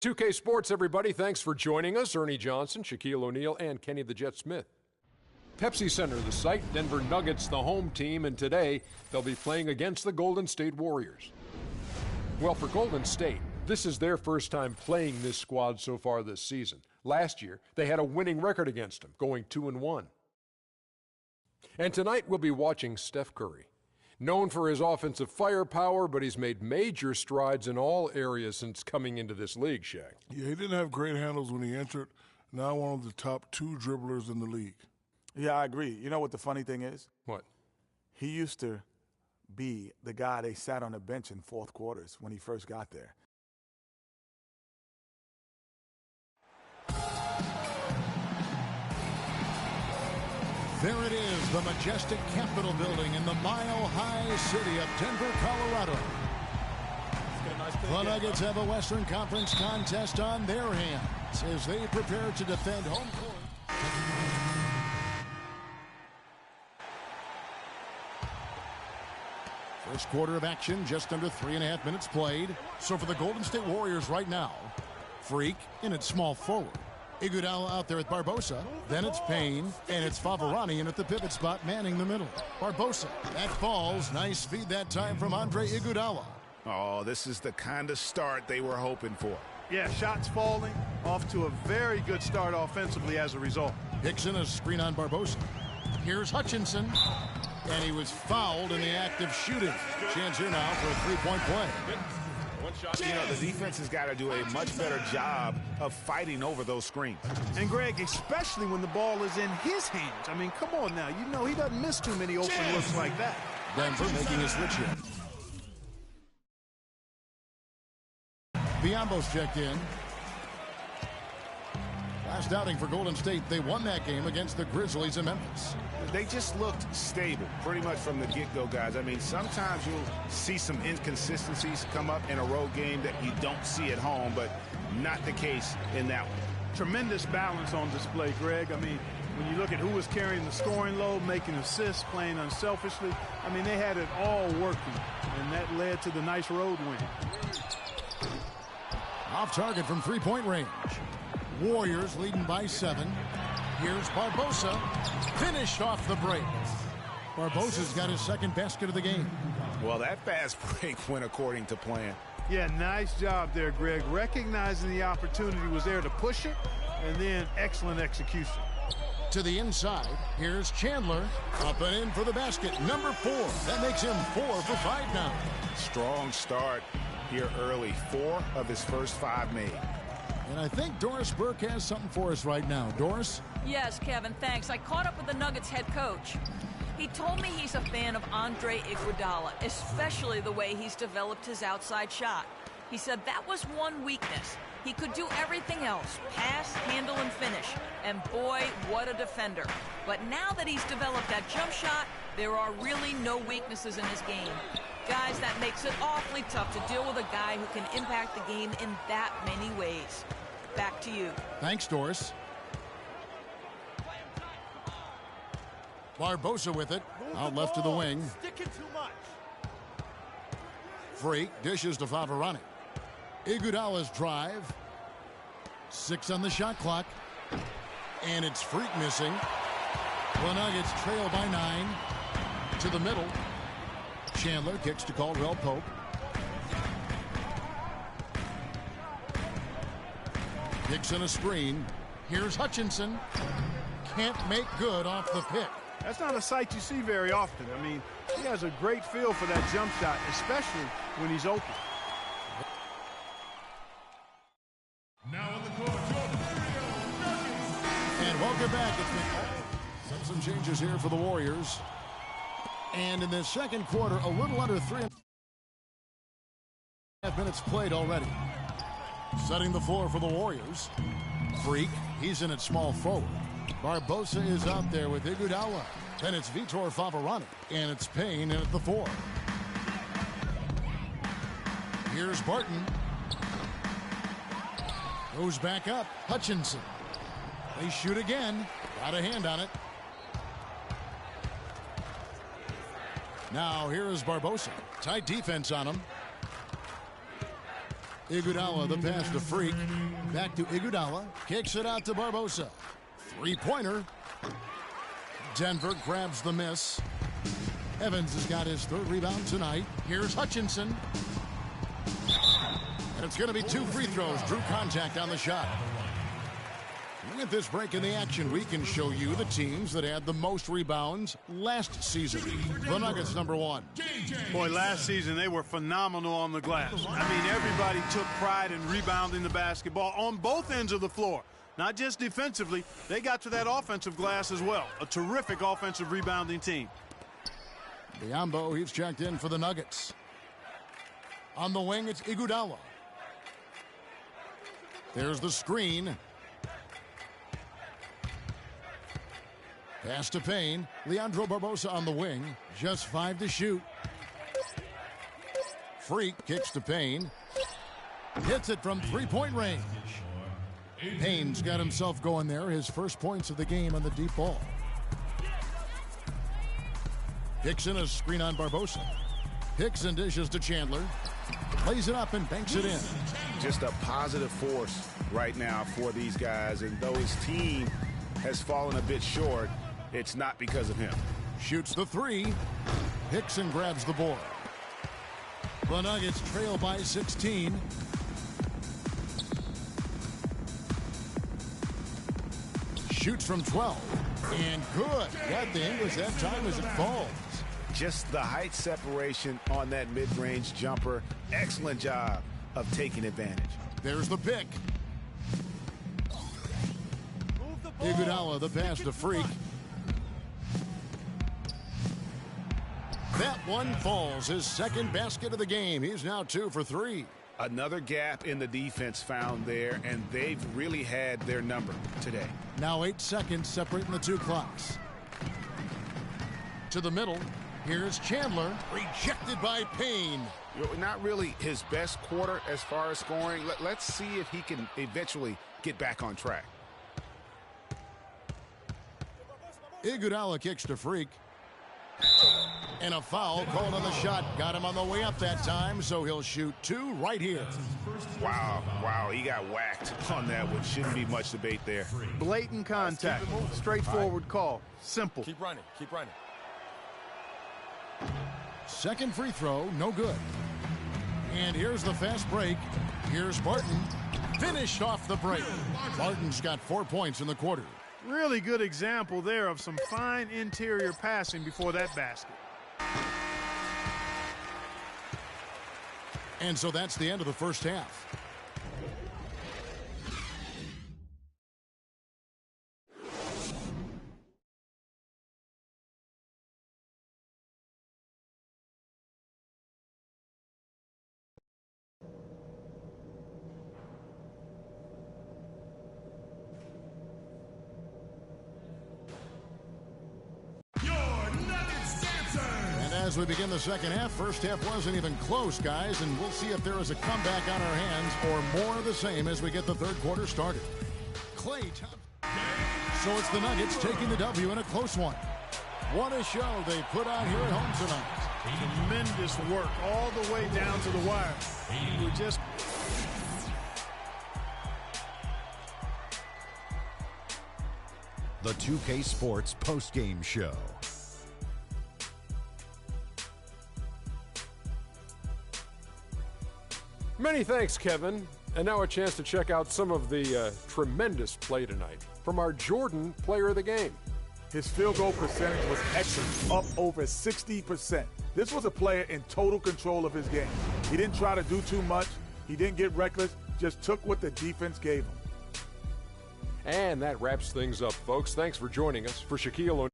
2K Sports, everybody. Thanks for joining us. Ernie Johnson, Shaquille O'Neal, and Kenny the Jet Smith. Pepsi Center, the site. Denver Nuggets, the home team. And today, they'll be playing against the Golden State Warriors. Well, for Golden State, this is their first time playing this squad so far this season. Last year, they had a winning record against them, going 2-1. And tonight, we'll be watching Steph Curry. Known for his offensive firepower, but he's made major strides in all areas since coming into this league, Shaq. Yeah, he didn't have great handles when he entered. Now one of the top 2 dribblers in the league. Yeah, I agree. You know what the funny thing is? What? He used to be the guy they sat on the bench in fourth quarters when he first got there. There it is, the majestic Capitol building in the mile-high city of Denver, Colorado. The Nuggets have a Western Conference contest on their hands as they prepare to defend home court. First quarter of action, just under 3.5 minutes played. So for the Golden State Warriors right now, Freak in its small forward. Iguodala out there with Barbosa. Then it's Payne, and it's Favorani in at the pivot spot, manning the middle. Barbosa, that falls. Nice feed that time from Andre Iguodala. Oh, this is the kind of start they were hoping for. Yeah, shots falling, off to a very good start offensively as a result. Hickson, a screen on Barbosa. Here's Hutchinson, and he was fouled in the act of shooting. Chance here now for a three-point play. You know, the defense has got to do a much better job of fighting over those screens. And, Greg, especially when the ball is in his hands. I mean, come on now. You know he doesn't miss too many open looks like that. Denver making a switch here. Biyombo's checked in. Last outing for Golden State, they won that game against the Grizzlies in Memphis. They just looked stable pretty much from the get-go, guys. I mean, sometimes you'll see some inconsistencies come up in a road game that you don't see at home, but not the case in that one. Tremendous balance on display, Greg. I mean, when you look at who was carrying the scoring load, making assists, playing unselfishly, I mean, they had it all working, and that led to the nice road win. Off target from three-point range. Warriors leading by 7. Here's Barbosa. Finished off the break. Barbosa's got his second basket of the game. Well, that fast break went according to plan. Yeah, nice job there, Greg. Recognizing the opportunity was there to push it, and then excellent execution. To the inside, here's Chandler. Up and in for the basket. Number 4. That makes him 4 for 5 now. Strong start here early. 4 of his first 5 made. And I think Doris Burke has something for us right now. Doris? Yes, Kevin, thanks. I caught up with the Nuggets head coach. He told me he's a fan of Andre Iguodala, especially the way he's developed his outside shot. He said that was one weakness. He could do everything else, pass, handle, and finish. And boy, what a defender. But now that he's developed that jump shot, there are really no weaknesses in his game. Guys, that makes it awfully tough to deal with a guy who can impact the game in that many ways. Back to you. Thanks, Doris. Barbosa with it. Out left to the wing. Freak dishes to Favorani. Iguodala's drive. 6 on the shot clock. And it's Freak missing. The Nuggets trail by 9. To the middle. Chandler kicks to Caldwell Pope. Hickson a screen. Here's Hutchinson. Can't make good off the pick. That's not a sight you see very often. I mean, he has a great feel for that jump shot, especially when he's open. Now on the court, and welcome back. Some changes here for the Warriors. And in the second quarter, a little under 3.5 minutes played already. Setting the floor for the Warriors. Freak, he's in at small forward. Barbosa is out there with Iguodala. Then it's Vitor Favorani. And it's Payne in at the 4. Here's Barton. Goes back up. Hutchinson. They shoot again. Got a hand on it. Now here is Barbosa. Tight defense on him. Iguodala, the pass to Freak. Back to Iguodala. Kicks it out to Barbosa. Three-pointer. Denver grabs the miss. Evans has got his third rebound tonight. Here's Hutchinson. And it's going to be 2 free throws. Drew contact on the shot. With this break in the action, we can show you the teams that had the most rebounds last season. The Nuggets, number 1. Boy, last season they were phenomenal on the glass. I mean, everybody took pride in rebounding the basketball on both ends of the floor. Not just defensively, they got to that offensive glass as well. A terrific offensive rebounding team. Biyombo, he's checked in for the Nuggets. On the wing, it's Iguodala. There's the screen. Pass to Payne. Leandro Barbosa on the wing. Just 5 to shoot. Freak kicks to Payne. Hits it from three-point range. Payne's got himself going there. His first points of the game on the deep ball. Hickson a screen on Barbosa. Hickson dishes to Chandler. Plays it up and banks it in. Just a positive force right now for these guys. And though his team has fallen a bit short, it's not because of him. Shoots the 3. Hickson grabs the board. The Nuggets trail by 16. Shoots from 12. And good. Got the English that time as it falls. Just the height separation on that mid-range jumper. Excellent job of taking advantage. There's the pick. Iguodala, the pass to Freak. That one falls. His second basket of the game. He's now 2 for 3. Another gap in the defense found there, and they've really had their number today. Now 8 seconds separating the 2 clocks. To the middle. Here's Chandler. Rejected by Payne. Not really his best quarter as far as scoring. Let's see if he can eventually get back on track. Iguodala kicks to Freak. And a foul called on the shot. Got him on the way up that time, so he'll shoot 2 right here. Wow, he got whacked on that one. Shouldn't be much debate there. Blatant contact. Straightforward call. Simple. Keep running. Keep running. Second free throw, no good. And here's the fast break. Here's Barton. Finished off the break. Barton's got 4 points in the quarter. Really good example there of some fine interior passing before that basket. And so that's the end of the first half. As we begin the second half, first half wasn't even close, guys, and we'll see if there is a comeback on our hands or more of the same as we get the third quarter started. Klay Thompson. So it's the Nuggets taking the W in a close one. What a show they put on here at home tonight. Tremendous work all the way down to the wire. We're just... The 2K Sports postgame show. Many thanks, Kevin. And now a chance to check out some of the tremendous play tonight from our Jordan player of the game. His field goal percentage was excellent, up over 60%. This was a player in total control of his game. He didn't try to do too much. He didn't get reckless, just took what the defense gave him. And that wraps things up, folks. Thanks for joining us. For Shaquille O'Neal.